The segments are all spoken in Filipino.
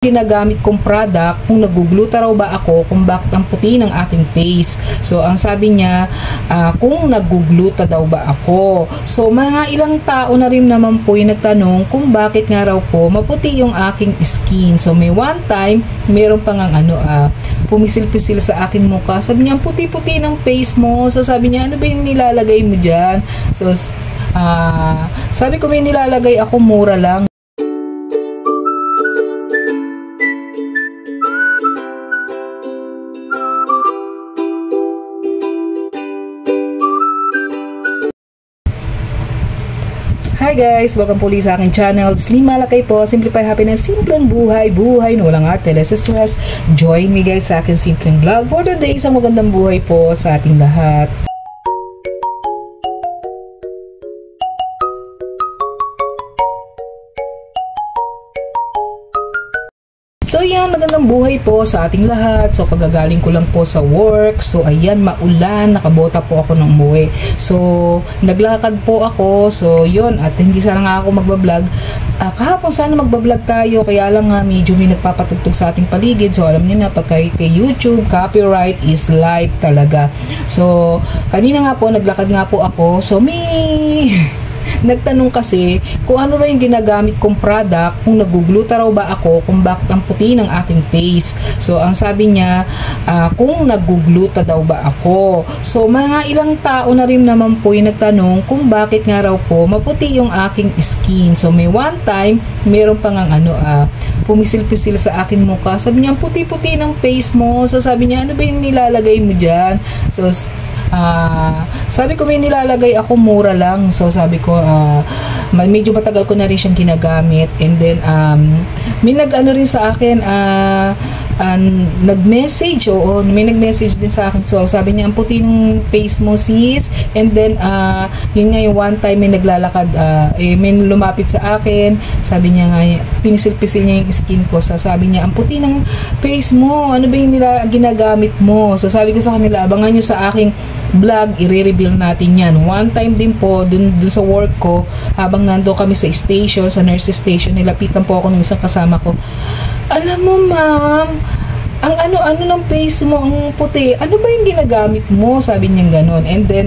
ginagamit kong product, kung nagugluta raw ba ako, kung bakit ang puti ng aking face. So ang sabi niya, kung nagugluta daw ba ako. So mga ilang tao na rin naman po yung nagtanong kung bakit nga raw po maputi yung aking skin. So may one time, meron pa ngang pumisil-pisil sa aking mukha. Sabi niya, ang puti-puti ng face mo. So sabi niya, ano ba yung nilalagay mo dyan? So sabi ko, may nilalagay ako, mura lang. Hi guys! Welcome po ulit sa aking channel. Slim Malakay po. Simplify Happiness. Simpleng buhay. Buhay na walang arte. Less stress. Join me guys sa aking simpleng vlog for the day. Isang magandang buhay po sa ating lahat. So yan, magandang buhay po sa ating lahat. So kagagaling ko lang po sa work. So ayan, maulan, nakabota po ako ng umuwi. So naglakad po ako. So yun, at hindi sana nga ako magbablog. Kahapon sana magbablog tayo, kaya lang nga medyo may nagpapatugtog sa ating paligid. So alam niyo na, pag kay YouTube, copyright is live talaga. So kanina nga po, naglakad nga po ako. So may nagtanong kasi kung ano raw yung ginagamit kong product, kung nagugluta raw ba ako, kung bakit ang puti ng aking face. So ang sabi niya, kung nagugluta daw ba ako. So mga ilang tao na rin naman po yung nagtanong kung bakit nga raw po maputi yung aking skin. So may one time, meron pa ngang pumisil-pisil sa aking mukha. Sabi niya, ang puti-puti ng face mo. So sabi niya, ano ba yung nilalagay mo dyan? So sabi ko, may nilalagay ako, mura lang. So sabi ko, medyo matagal ko na rin siyang ginagamit. And then may nag-ano rin sa akin, nag-message. Oo, may nag-message din sa akin. So sabi niya, ang puti ng face mo sis. And then yun nga, yung one time may naglalakad, may lumapit sa akin. Sabi niya nga, pinisil-pisil niya yung skin ko. So sabi niya, ang puti ng face mo, ano ba yung ginagamit mo? So sabi ko sa kanila, abangan nyo sa aking vlog, i-reveal natin yan. One time din po, dun sa work ko, habang nando kami sa station, sa nurse station, nilapitan po ako ng isang kasama ko. Alam mo ma'am, ang ano ng face mo, ang puti, ano ba yung ginagamit mo? Sabi niya ganon. And then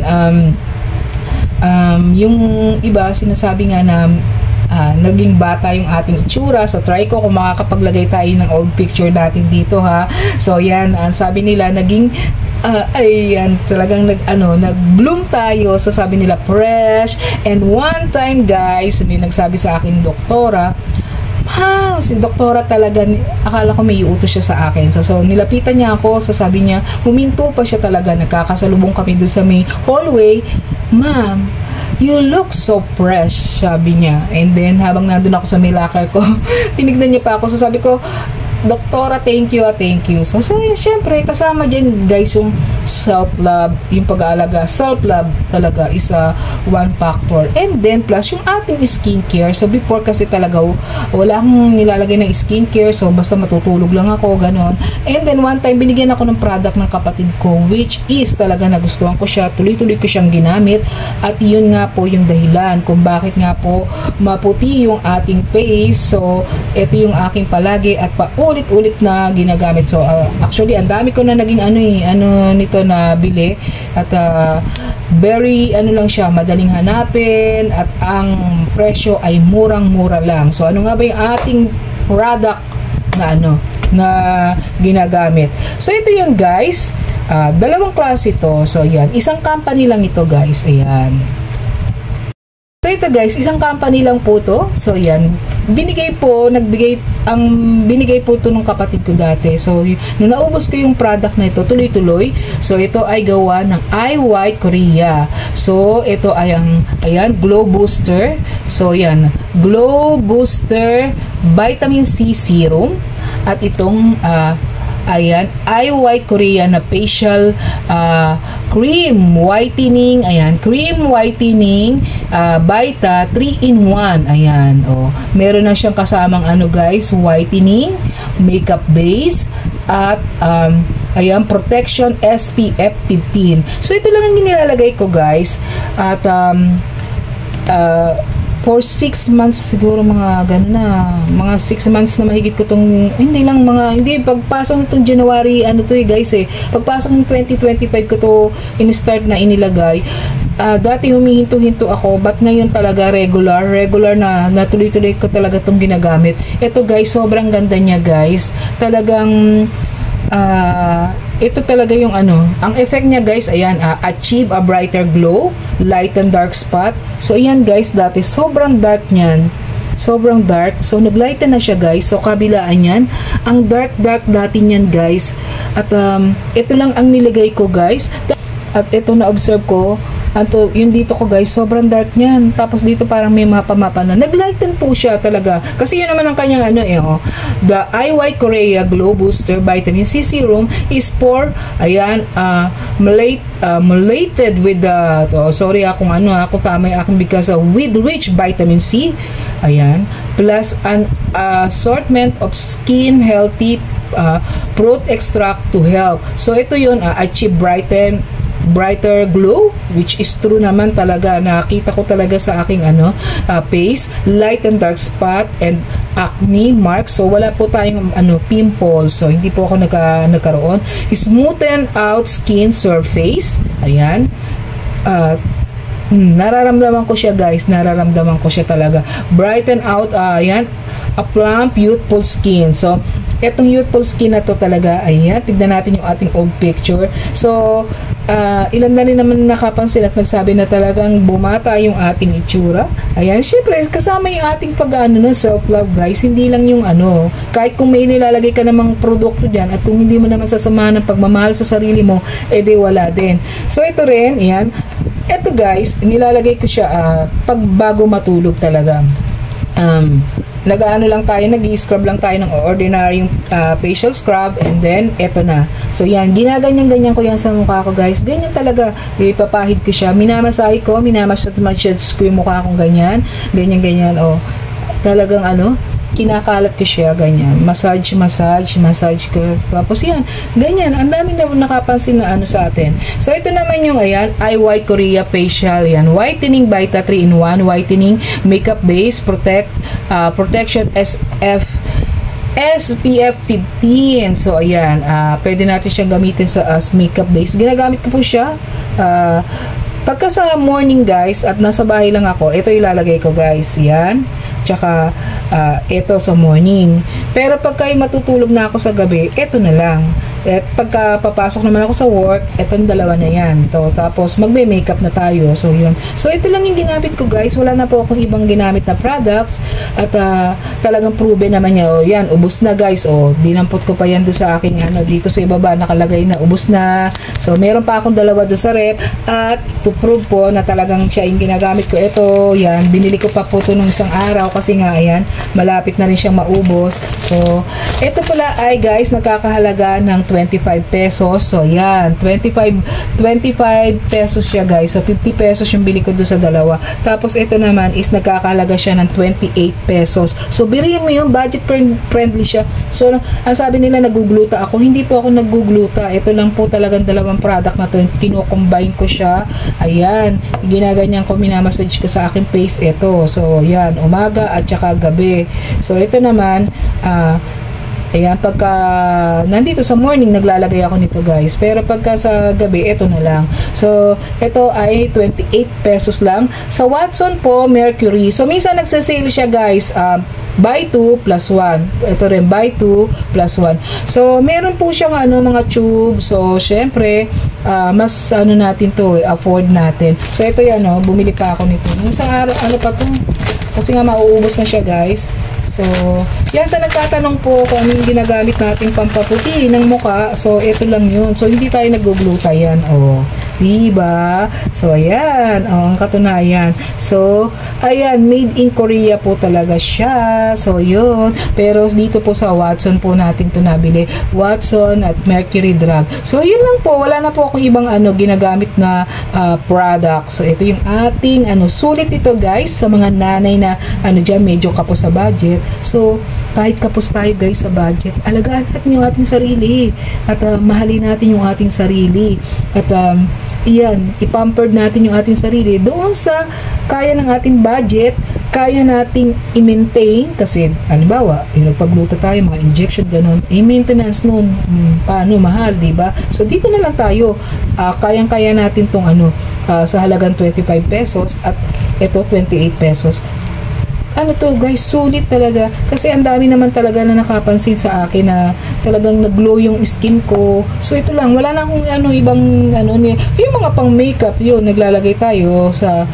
yung iba sinasabi nga na naging bata yung ating itsura. So try ko kung makakapaglagay tayo ng old picture natin dito ha. So yan, sabi nila naging ayan, talagang nag-bloom tayo. So sabi nila fresh. And one time guys, may nagsabi sa akin doktora, si doktora talaga, akala ko may iutos siya sa akin. So nilapitan niya ako. So sabi niya, huminto pa siya talaga. Nagkakasalubong kami doon sa may hallway. Ma'am, you look so fresh, sabi niya. And then habang nandun ako sa may locker ko, tinignan niya pa ako. So sabi ko, doktora, thank you. So syempre, kasama dyan guys yung self-love, yung pag-aalaga. Self-love talaga is one factor. And then plus yung ating skincare. So before kasi talaga wala akong nilalagay ng skincare. So basta matutulog lang ako, ganon. And then one time binigyan ako ng product ng kapatid ko, which is talaga nagustuhan ko siya. Tuloy-tuloy ko siyang ginamit. At yun nga po yung dahilan kung bakit nga po maputi yung ating face. So ito yung aking palagi at ulit na ginagamit. So actually ang dami ko na naging nito na bili at very lang siya, madaling hanapin at ang presyo ay murang-mura lang. So ano nga ba yung ating product na ginagamit? So ito yun guys, dalawang klase ito. So yan, isang company lang ito guys. Ayan. So ito guys, isang company lang po to. So yan, binigay po to ng kapatid ko dati. So nung naubos ko yung product na ito, tuloy-tuloy. So ito ay gawa ng Eye White Korea. So ito ay ayan, Glow Booster. So yan, Glow Booster Vitamin C Serum. At itong ayan, Eye White Korea na facial cream whitening. Ayan, cream whitening Vita 3-in-1. Ayan, meron na siyang kasamang guys, whitening, makeup base at ayan, protection SPF 15. So ito lang ang nilalagay ko guys. At for 6 months siguro, mga gano'n na, mga 6 months na mahigit ko tong, hindi pagpasok nitong January, ano to guys pagpasok ng 2025 ko to in-start na inilagay. Dati humihinto-hinto ako, but ngayon talaga regular na tuloy-tuloy ko talaga tong ginagamit. Ito guys, sobrang ganda niya guys, talagang ito talaga yung ang effect niya guys, ayan, achieve a brighter glow, lighten dark spot. So ayan guys, dati sobrang dark niyan, sobrang dark, so naglighten na siya guys. So kabilaan yan, ang dark dati niyan guys, at ito lang ang nilagay ko guys, at ito na observe ko, yung dito ko guys, sobrang dark niyan. Tapos dito parang may mapa-mapa na. Naglighten po siya talaga. Kasi yun naman ang kanyang The IY Korea Glow Booster Vitamin C Serum is for, ayan, malated with the, sorry kung tama yung aking bigkas, with rich vitamin C. Ayan. Plus an assortment of skin healthy fruit extract to help. So ito yun, achieve brighter glow, which is true naman talaga. Nakita ko talaga sa aking face, light and dark spot and acne marks. So wala po tayong pimples, so hindi po ako nagkaroon. Smoothen out skin surface, ayan. Nararamdaman ko siya guys, nararamdaman ko siya talaga. Brighten out, ayan, a plump youthful skin. So etong youthful skin na to talaga, ayan, tignan natin yung ating old picture. So ilan na rin naman nakapansin at nagsabi na talagang bumata yung ating itsura. Ayan, syempre kasama yung ating self-love guys, hindi lang yung kahit kung may nilalagay ka namang produkto dyan, at kung hindi mo naman sasamahan ng pagmamahal sa sarili mo, edi wala din. So ito rin, ayan, ito guys, nilalagay ko siya pag bago matulog talaga. Lang tayo, nag-i-scrub lang tayo ng ordinary facial scrub, and then eto na. So yan, ginaganyan-ganyan ko yan sa mukha ko guys. Ganyan talaga, ipapahid ko siya, minamasahe ko, minamassage ko yung mukha kong ganyan, ganyan, talagang kinakalat ko siya, ganyan, massage ko, tapos yan, ganyan, ang daming na nakapansin na sa atin. So ito naman yung, ayan, IY Korea Facial, yan, whitening Vita 3-in-1 whitening makeup base, protection SPF 15. So ayan, pwede natin siyang gamitin as makeup base. Ginagamit ko po siya pagka sa morning guys, at nasa bahay lang ako, ito ilalagay ko guys, yan, tsaka ito sa morning. Pero pagka matutulog na ako sa gabi, ito na lang. At pagka papasok naman ako sa work, etong dalawa na yan. Tapos magme-makeup na tayo. So yun. So ito lang yung ginamit ko guys. Wala na po akong ibang ginamit na products. At talagang proven naman niya. Yan, ubos na guys. Dinampot ko pa yan doon sa aking dito sa ibaba nakalagay na ubos na. So meron pa akong dalawa doon sa rep. At to prove po na talagang siya yung ginagamit ko. Ito, yan. Binili ko pa po ito nung isang araw kasi nga ayan, malapit na rin siyang maubos. So ito pala ay guys, nagkakahalaga ng 25 pesos. So yan, 25 pesos siya guys. So 50 pesos yung bili ko doon sa dalawa. Tapos ito naman is nagkakahalaga siya ng 28 pesos. So birihin mo yung budget friendly siya. So ang sabi nila nagugluta ako, hindi po ako naggugluta. Ito lang po talagang dalawang product na to, kino-combine ko siya. Ayan, ginaganyan ko, minamassage ko sa aking face ito. So yan, umaga at saka gabi. So ito naman ayan, pagka nandito sa morning, naglalagay ako nito guys. Pero pagka sa gabi, ito na lang. So, ito ay 28 pesos lang. Sa Watson po, Mercury. So, minsan nagsasale siya guys. Buy 2 plus 1. Ito rin, buy 2 plus 1. So, meron po siyang mga tube. So, syempre, mas natin to, afford natin. So, ito yan, bumili pa ako nito. Nung isang araw, pa to? Kasi nga, mauubos na siya guys. So, yan, sa nagtatanong po kung ano yung ginagamit natin pampaputi ng mukha, so ito lang yun. So, hindi tayo nag-gluta yan. Diba? So, ayan. Ang katunayan. So, ayan, made in Korea po talaga siya. So, yun. Pero dito po sa Watson po natin ito nabili. Watson at Mercury Drug. So, yun lang po. Wala na po akong ibang ginagamit na product. So, ito yung ating sulit ito guys sa mga nanay na dyan, medyo kapos sa budget. So, kahit kapos tayo guys sa budget, alagaan natin yung ating sarili. At mahalin natin yung ating sarili. At iyan, ipampered natin yung ating sarili doon sa kaya ng ating budget. kaya nating i-maintain kasi halimbawa yung nagpagluto tayo mga injection ganun maintenance nun paano mahal, diba? So dito na lang tayo kayang-kaya natin tong sa halagang 25 pesos at ito 28 pesos. Ano to guys, sulit talaga kasi ang dami naman talaga na nakapansin sa akin na talagang nag-glow yung skin ko. So ito lang, wala na akong ibang yung mga pang makeup yun naglalagay tayo sa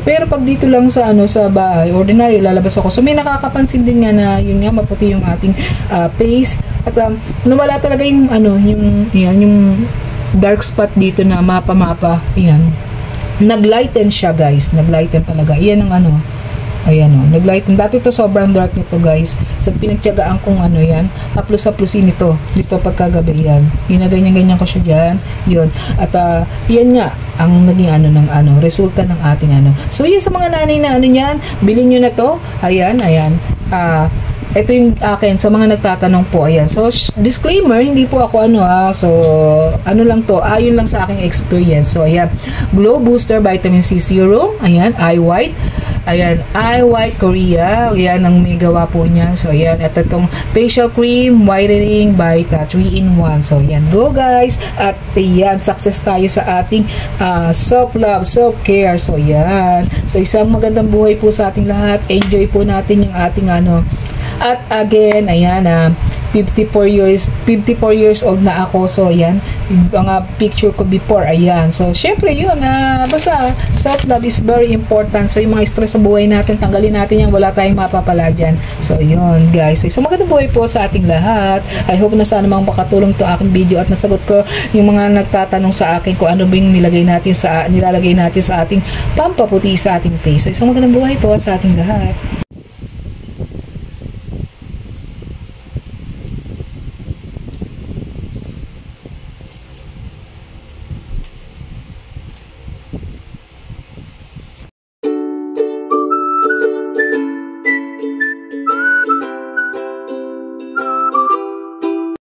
pero pag dito lang sa sa bahay ordinary lalabas ako. So may nakakapansin din nga na yun nga maputi yung ating face at nawala talaga yung yung dark spot dito na mapa yan. Naglighten siya guys, naglighten talaga. Iyan ang ayan naglighten. Dati to sobrang dark nito guys. So pinagtiyagaan kong yan. Haplos-haplosin ito. Dito pagkagabi yan. Yun na ganyan-ganyan ko siya dyan. Yun. At yan nga ang naging resulta ng ating So yun sa mga nanay na niyan, bilhin nyo na to. Ayan. Ito yung akin sa mga nagtatanong po. Ayan. So disclaimer, hindi po ako so lang to, ayon lang sa aking experience. So ayan, Glow Booster Vitamin C Serum. Ayan, Eye White. Ayan, Eye White Korea. Ayan ang may gawa po niya. So ayan, ito itong facial cream whitening by 3-in-1. So ayan, go guys. At ayan, success tayo sa ating self-love, self-care. So ayan. So isang magandang buhay po sa ating lahat. Enjoy po natin yung ating At again, ayan 54 years old na ako. So ayan, yung mga picture ko before, ayan. So syempre yun, basta self-love is very important. So yung mga stress sa buhay natin, tanggalin natin yan, wala tayong mapapala dyan. So yun guys, so magandang buhay po sa ating lahat. I hope na sana mang makatulong to aking video at nasagot ko yung mga nagtatanong sa akin kung ano ba yung nilalagay natin sa ating pampaputi sa ating face. So isang magandang buhay po sa ating lahat.